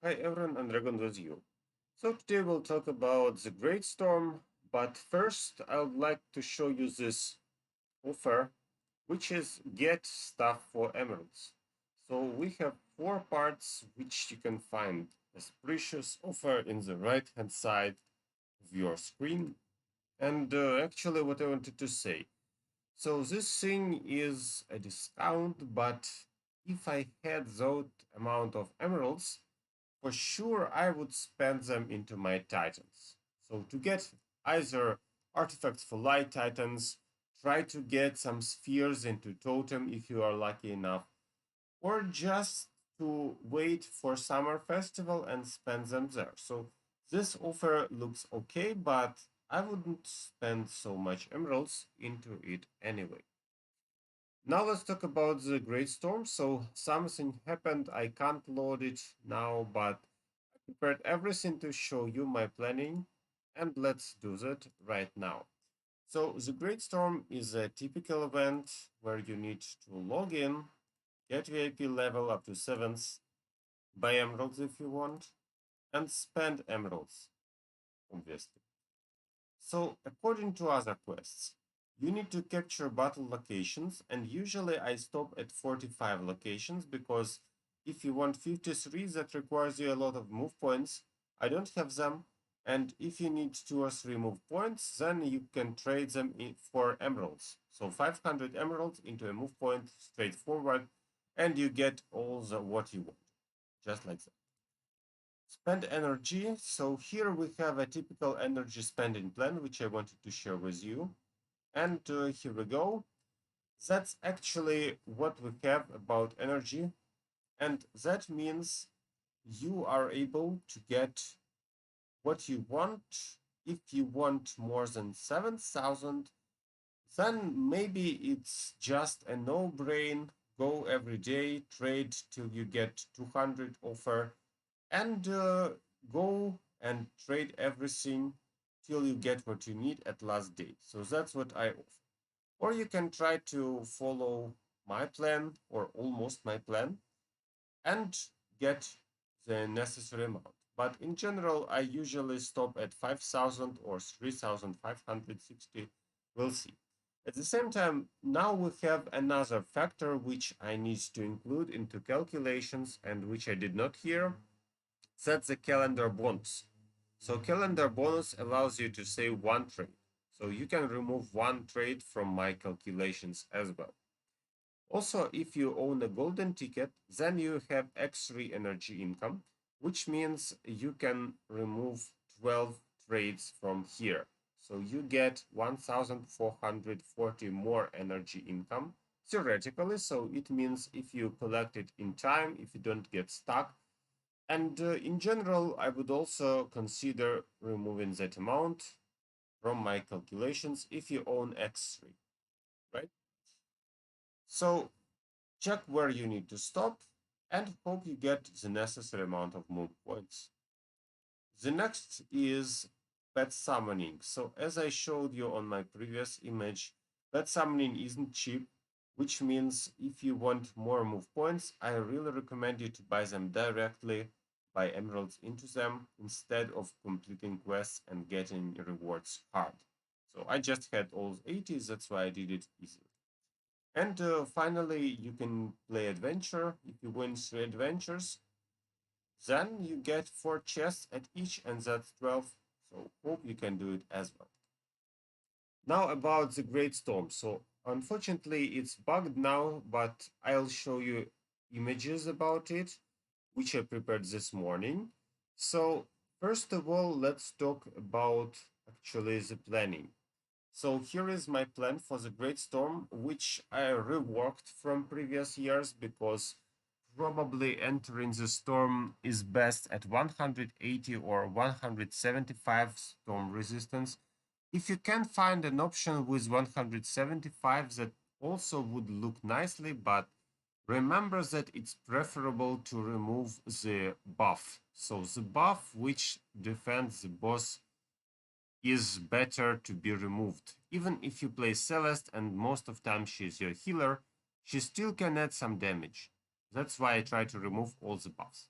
Hi everyone, and Dragon with you. So today we'll talk about the Great Storm, but first I would like to show you this offer, which is get stuff for emeralds. So we have four parts which you can find as precious offer in the right hand side of your screen. And actually what I wanted to say. So this thing is a discount, but if I had that amount of emeralds, for sure I would spend them into my titans. So to get either artifacts for light titans, try to get some spheres into totem if you are lucky enough, or just to wait for summer festival and spend them there. So this offer looks okay, but I wouldn't spend so much emeralds into it anyway. Now let's talk about the Great Storm. So something happened. I can't load it now, but I prepared everything to show you my planning, and let's do that right now. So the Great Storm is a typical event where you need to log in, get VIP level up to 7th, buy emeralds if you want, and spend emeralds, obviously. So according to other quests, you need to capture battle locations, and usually I stop at 45 locations because if you want 53, that requires you a lot of move points. I don't have them, and if you need 2 or 3 move points, then you can trade them for emeralds. So 500 emeralds into a move point straightforward, and you get all the what you want, just like that. Spend energy. So here we have a typical energy spending plan, which I wanted to share with you. And here we go. That's actually what we have about energy. And that means you are able to get what you want. If you want more than 7,000, then maybe it's just a no-brain. Go every day, trade till you get 200 offer, and go and trade everything till you get what you need at last day. So that's what I offer. Or you can try to follow my plan or almost my plan and get the necessary amount. But in general, I usually stop at 5,000 or 3,560. We'll see. At the same time, now we have another factor which I need to include into calculations and which I did not hear. That's the calendar bonus. So calendar bonus allows you to save one trade. So you can remove one trade from my calculations as well. Also, if you own a golden ticket, then you have X3 energy income, which means you can remove 12 trades from here. So you get 1,440 more energy income theoretically. So it means if you collect it in time, if you don't get stuck, and in general, I would also consider removing that amount from my calculations if you own X3, right? So check where you need to stop and hope you get the necessary amount of move points. The next is pet summoning. So as I showed you on my previous image, pet summoning isn't cheap, which means if you want more move points, I really recommend you to buy them directly, buy emeralds into them instead of completing quests and getting rewards hard. So I just had all 80, that's why I did it easily. And finally, you can play adventure. If you win 3 adventures, then you get 4 chests at each, and that's 12. So hope you can do it as well. Now about the Great Storm. So unfortunately, it's bugged now, but I'll show you images about it, which I prepared this morning. So first of all, let's talk about actually the planning. So here is my plan for the Great Storm, which I reworked from previous years because probably entering the storm is best at 180 or 175 storm resistance. If you can find an option with 175, that also would look nicely, but remember that it's preferable to remove the buff. So the buff which defends the boss is better to be removed. Even if you play Celeste and most of time she's your healer, she still can add some damage. That's why I try to remove all the buffs.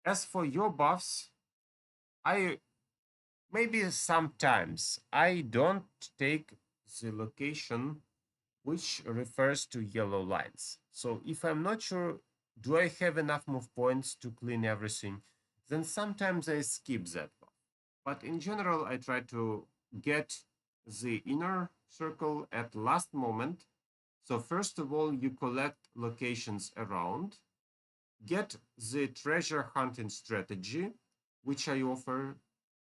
As for your buffs, I maybe sometimes I don't take the location which refers to yellow lines. So if I'm not sure, do I have enough move points to clean everything, then sometimes I skip that one. But in general, I try to get the inner circle at last moment. So first of all, you collect locations around, get the treasure hunting strategy, which I offer,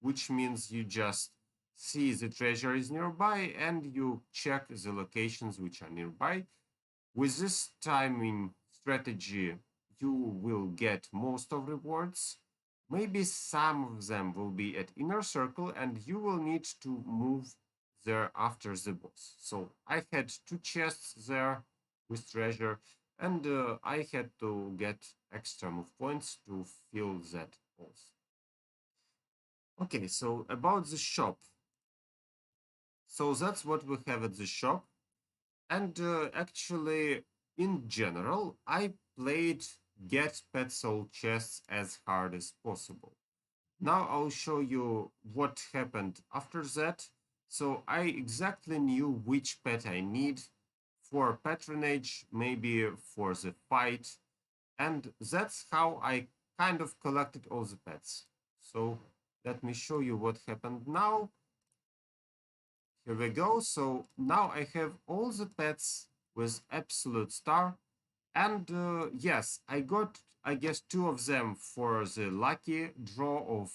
which means you just see the treasure is nearby and you check the locations which are nearby. With this timing strategy, you will get most of rewards. Maybe some of them will be at inner circle and you will need to move there after the boss. So I had 2 chests there with treasure and I had to get extra move points to fill that also. Okay, so about the shop. So that's what we have at the shop. And actually, in general, I played Get Pet Soul Chests as hard as possible. Now I'll show you what happened after that. So I exactly knew which pet I need for patronage, maybe for the fight. And that's how I kind of collected all the pets. So let me show you what happened now. Here we go. So now I have all the pets with absolute star. And yes, I got, I guess, 2 of them for the lucky draw of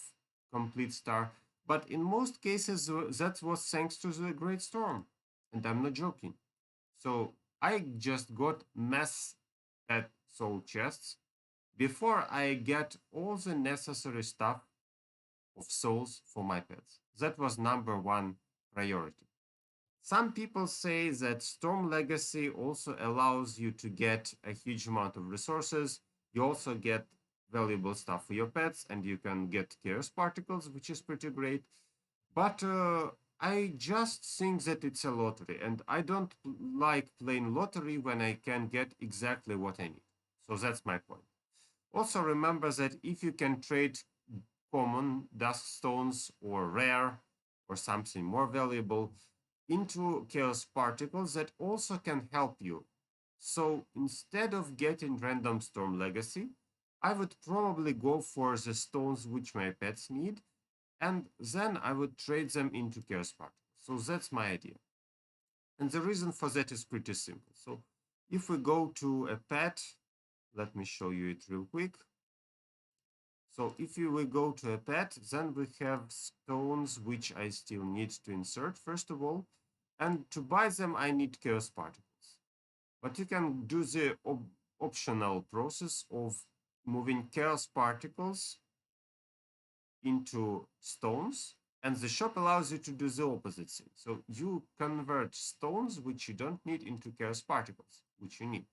complete star. But in most cases, that was thanks to the Great Storm. And I'm not joking. So I just got mass pet soul chests before I get all the necessary stuff of souls for my pets. That was #1 priority. Some people say that Storm Legacy also allows you to get a huge amount of resources. You also get valuable stuff for your pets, and you can get Chaos Particles, which is pretty great. But I just think that it's a lottery, and I don't like playing lottery when I can get exactly what I need. So that's my point. Also, remember that if you can trade common dust stones or rare or something more valuable into chaos particles, that also can help you. So instead of getting random storm legacy, I would probably go for the stones which my pets need, and then I would trade them into chaos particles. So that's my idea. And the reason for that is pretty simple. So if we go to a pet, let me show you it real quick. So if you will go to a pet, then we have stones which I still need to insert first of all. And to buy them, I need chaos particles. But you can do the optional process of moving chaos particles into stones. And the shop allows you to do the opposite thing. So you convert stones which you don't need into chaos particles, which you need.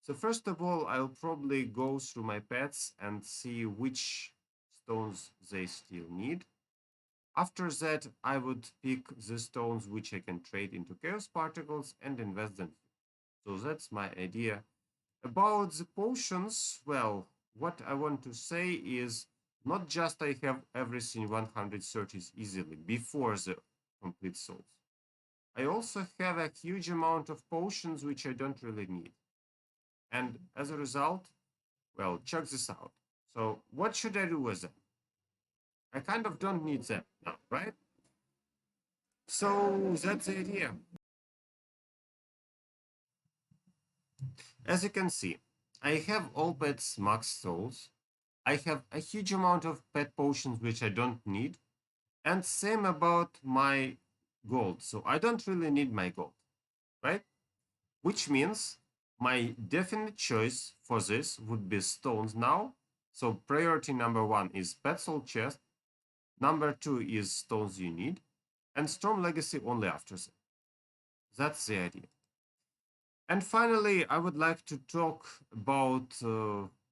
So first of all, I'll probably go through my pets and see which stones they still need. After that, I would pick the stones which I can trade into chaos particles and invest them. So that's my idea. About the potions, well, what I want to say is not just I have everything 130s easily before the complete souls. I also have a huge amount of potions which I don't really need. And as a result, well, check this out. So what should I do with them? I kind of don't need them now, right? So that's the idea. As you can see, I have all pets max souls. I have a huge amount of pet potions which I don't need. And same about my gold. So I don't really need my gold, right? Which means my definite choice for this would be stones now. So priority #1 is pet soul chest. #2 is stones you need. And Storm Legacy only after that. That's the idea. And finally, I would like to talk about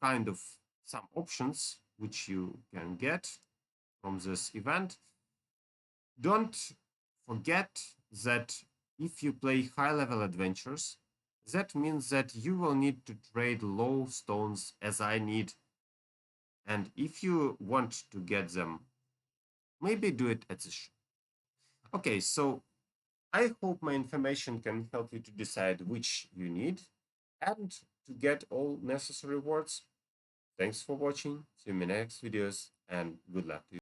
kind of some options which you can get from this event. Don't forget that if you play high level adventures, that means that you will need to trade low stones as I need And if you want to get them, maybe do it at the shop. Okay, so I hope my information can help you to decide which you need and to get all necessary words. Thanks for watching. See you in my next videos and good luck to you.